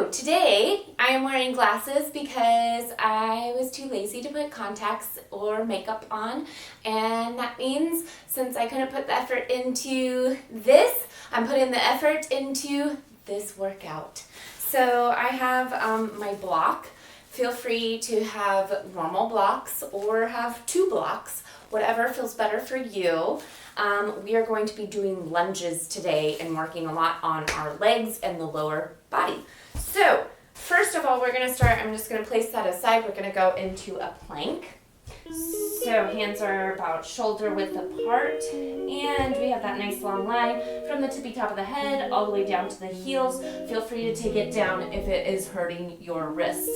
So today I am wearing glasses because I was too lazy to put contacts or makeup on, and that means since I couldn't put the effort into this, I'm putting the effort into this workout. So I have my block. Feel free to have normal blocks or have 2 blocks, whatever feels better for you. We are going to be doing lunges today and working a lot on our legs and the lower body. So first of all, we're going to start, I'm just going to place that aside. We're going to go into a plank. So hands are about shoulder width apart, and we have that nice long line from the tippy top of the head all the way down to the heels. Feel free to take it down if it is hurting your wrists.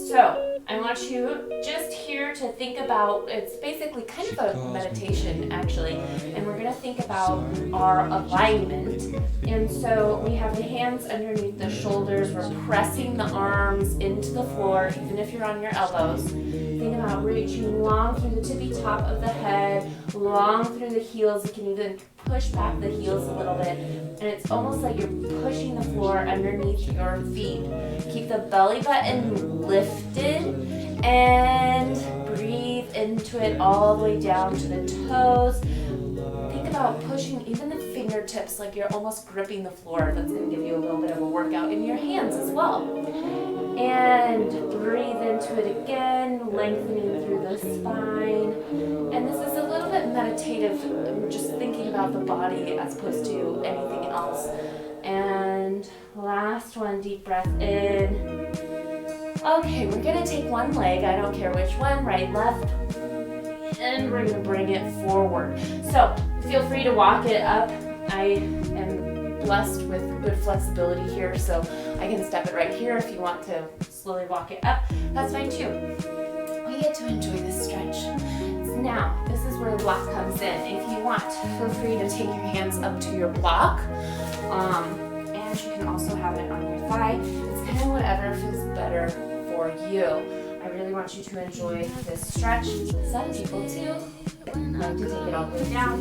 So I want you just here to think about, it's basically kind of a meditation actually, and we're going to think about our alignment. And so we have the hands underneath the shoulders, we're pressing the arms into the floor, even if you're on your elbows. Think about reaching long through the tippy top of the head, long through the heels. You can even push back the heels a little bit, and it's almost like you're pushing the floor underneath your feet. Keep the belly button lifted and breathe into it all the way down to the toes. Think about pushing even the fingertips like you're almost gripping the floor. That's going to give you a little bit of a workout in your hands as well. And breathe into it again, lengthening through the spine. And this is a little bit meditative. I'm just thinking about the body as opposed to anything else. And last one, deep breath in. Okay, we're going to take one leg, I don't care which one, right, left, and we're going to bring it forward. So feel free to walk it up. I am blessed with good flexibility here, so I can step it right here. If you want to slowly walk it up, that's fine too. We get to enjoy this stretch. Now, this is where the block comes in. If you want, feel free to take your hands up to your block, and you can also have it on your thigh. It's kind of whatever feels better for you. I really want you to enjoy this stretch. Some people too like to take it all the way down.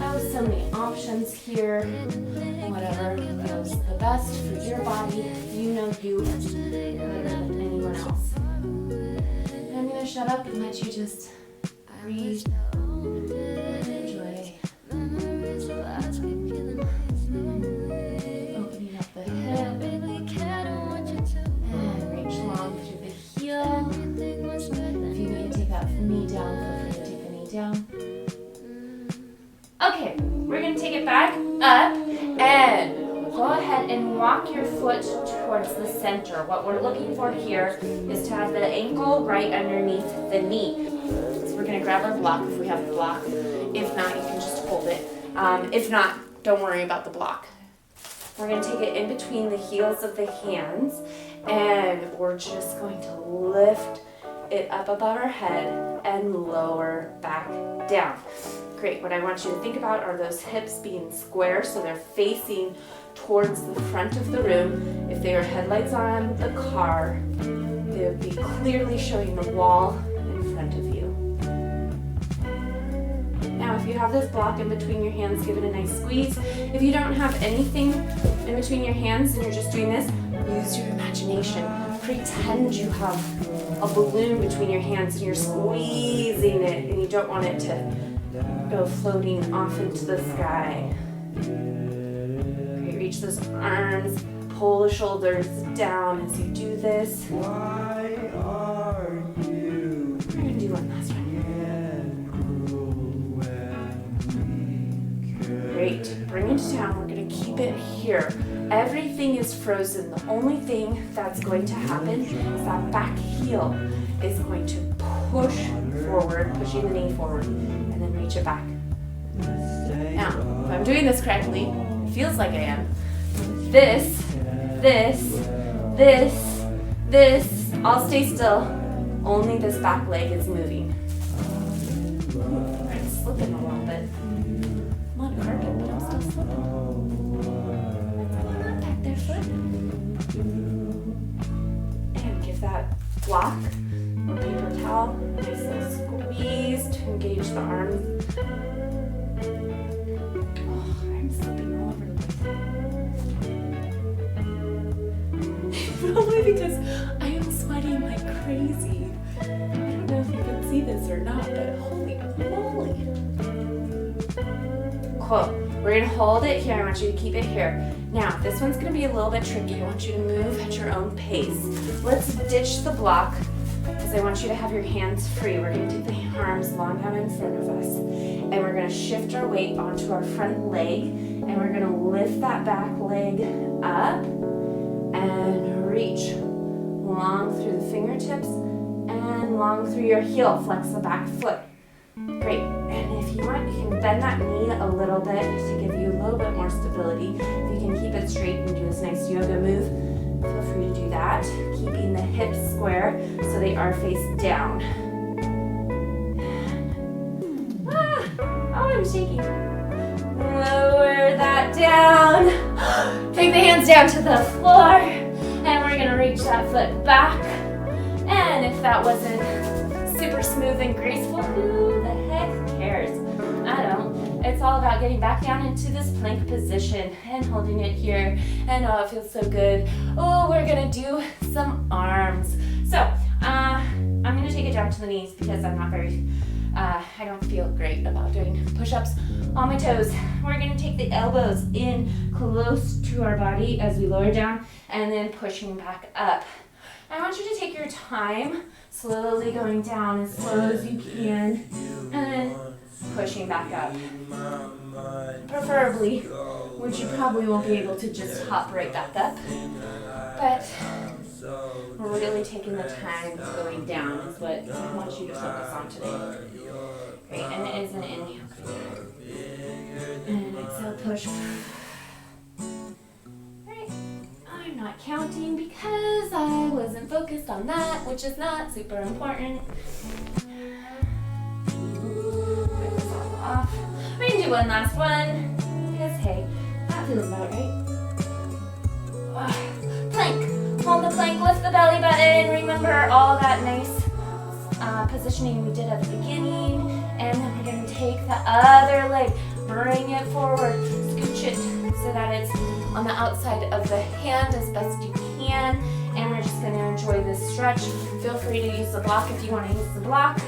Oh, so many options here. Whatever feels the best for your body. You know you better than anyone else. I'm going to shut up and let you just breathe and enjoy. Opening up the hip and reach long through the heel. If you need to take that knee down, feel free to take the knee down. Okay, we're going to take it back up and go ahead and walk your foot towards the center. What we're looking for here is to have the ankle right underneath the knee. So we're going to grab our block if we have a block. If not, you can just hold it. If not, don't worry about the block. We're going to take it in between the heels of the hands, and we're just going to lift it up above our head and lower back down. Great. What I want you to think about are those hips being square, so they're facing towards the front of the room. If they were headlights on the car, they would be clearly showing the wall in front of you. Now, if you have this block in between your hands, give it a nice squeeze. If you don't have anything in between your hands and you're just doing this, use your imagination. Pretend you have a balloon between your hands and you're squeezing it and you don't want it to go floating off into the sky. Great, reach those arms, pull the shoulders down as you do this. Why are you? We're going to do one last one. Great, bring it down. We're going to keep it here. Everything is frozen. The only thing that's going to happen is that back heel is going to push forward, pushing the knee forward, and then reach it back. Now, if I'm doing this correctly, it feels like I am. This, all stay still. Only this back leg is moving. I'm slipping a little bit. I'm on carpet, but I'm still slipping. Back there, foot. And give that block or paper towel a nice little squeeze to engage the arms. Oh, I'm slipping all over the place. because I am sweating like crazy. I don't know if you can see this or not, but holy moly. Cool. We're gonna hold it here. I want you to keep it here. Now, this one's gonna be a little bit tricky. I want you to move at your own pace. Let's ditch the block, because I want you to have your hands free. We're gonna take the arms long out in front of us, and we're gonna shift our weight onto our front leg, and we're gonna lift that back leg up and reach long through the fingertips and long through your heel. Flex the back foot. Great. And if you want, you can bend that knee a little bit to give you a little bit more stability. If you can keep it straight and do this nice yoga move, feel free to do that. Keeping the hips square so they are face down. Oh, I'm shaking. Lower that down. Take the hands down to the floor. And we're gonna reach that foot back. And if that wasn't super smooth and graceful, who the heck cares? I don't. It's all about getting back down into this plank position and holding it here. And oh, it feels so good. Oh, we're gonna do some arms. So, I'm gonna take it down to the knees because I'm not very, I don't feel great about doing push-ups on my toes. We're gonna take the elbows in close to our body as we lower down and then pushing back up. I want you to take your time, slowly going down as slow as you can, and then pushing back up. Preferably, which you probably won't be able to just hop right back up, but we're really taking the time going down is what I want you to focus on today. Great, and it is an inhale. And exhale, push. I'm not counting because I wasn't focused on that, which is not super important. Break this all off. We're gonna do one last one, because hey, that feels about right. Plank. Hold the plank, lift the belly button. Remember all that nice positioning we did at the beginning. And then we're gonna take the other leg, bring it forward, scooch it so that it's on the outside of the hand as best you can. And we're just going to enjoy this stretch. Feel free to use the block if you want to use the block.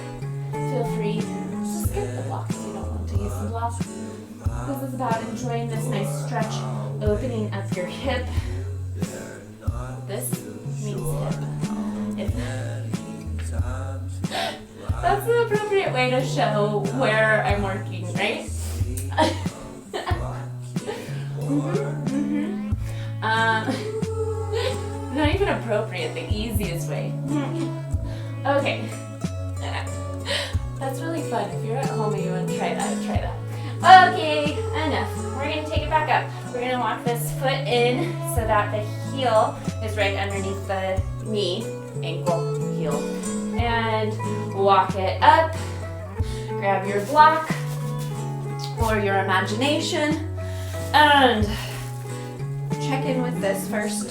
Feel free to skip the block if you don't want to use the block. This is about enjoying this nice stretch, opening up your hip. This means hip. That's the appropriate way to show where I'm working, right? Not even appropriate, the easiest way. Okay. That's really fun. If you're at home and you want to try that, Okay, enough. We're going to take it back up. We're going to walk this foot in so that the heel is right underneath the knee, ankle, heel. And walk it up. Grab your block or your imagination and check in with this first.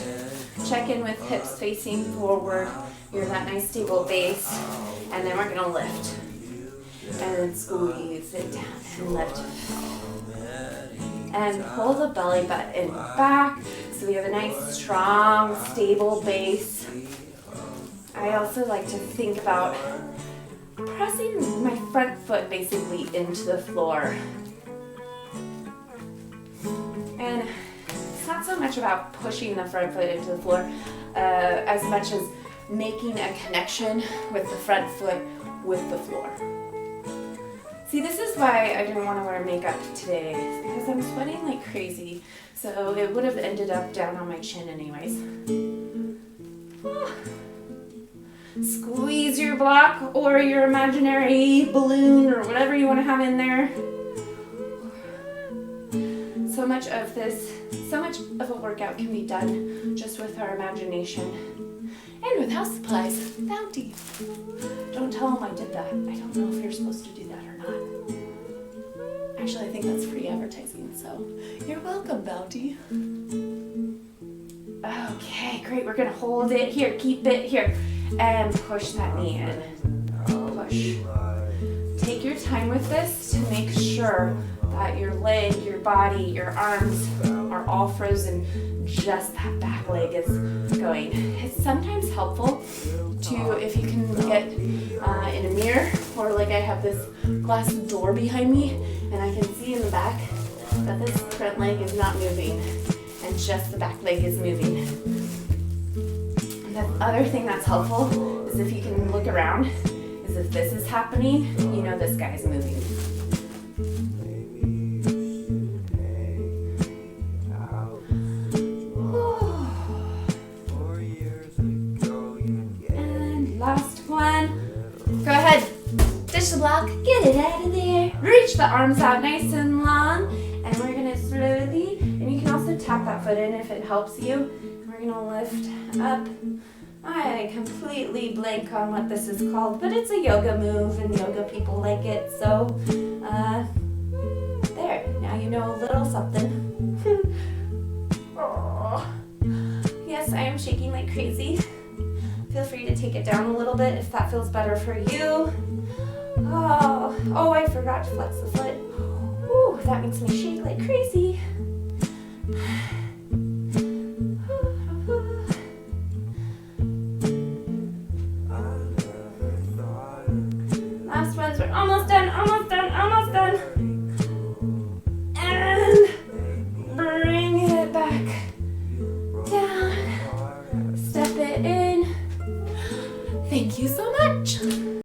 Check in with hips facing forward. You're that nice stable base. And then we're going to lift. And then squeeze it down and lift. And pull the belly button back so we have a nice, strong, stable base. I also like to think about pressing my front foot basically into the floor. And it's not so much about pushing the front foot into the floor as much as making a connection with the front foot with the floor. See, this is why I didn't want to wear makeup today, because I'm sweating like crazy, so it would have ended up down on my chin anyways. Squeeze your block or your imaginary balloon or whatever you want to have in there. So much of a workout can be done just with our imagination and with house supplies. Bounty. Don't tell them I did that. I don't know if you're supposed to do that or not. Actually, I think that's free advertising, so you're welcome, Bounty. Okay, great. We're going to hold it here. Keep it here. And push that knee in. Push. Take your time with this to make sure that your leg, your body, your arms are all frozen, just that back leg is going. It's sometimes helpful to, if you can get in a mirror, or like I have this glass door behind me and I can see in the back that this front leg is not moving and just the back leg is moving. And the other thing that's helpful is if you can look around, is if this is happening, you know this guy's moving. And last one. Go ahead. Fish the block. Get it out of there. Reach the arms out nice and long. And we're going to slowly, and you can also tap that foot in if it helps you. We're going to lift up. I completely blank on what this is called, but it's a yoga move and yoga people like it. So, there. Now you know a little something. Oh. Yes, I am shaking like crazy. Feel free to take it down a little bit if that feels better for you. Oh, I forgot to flex the foot. Ooh, that makes me shake like crazy.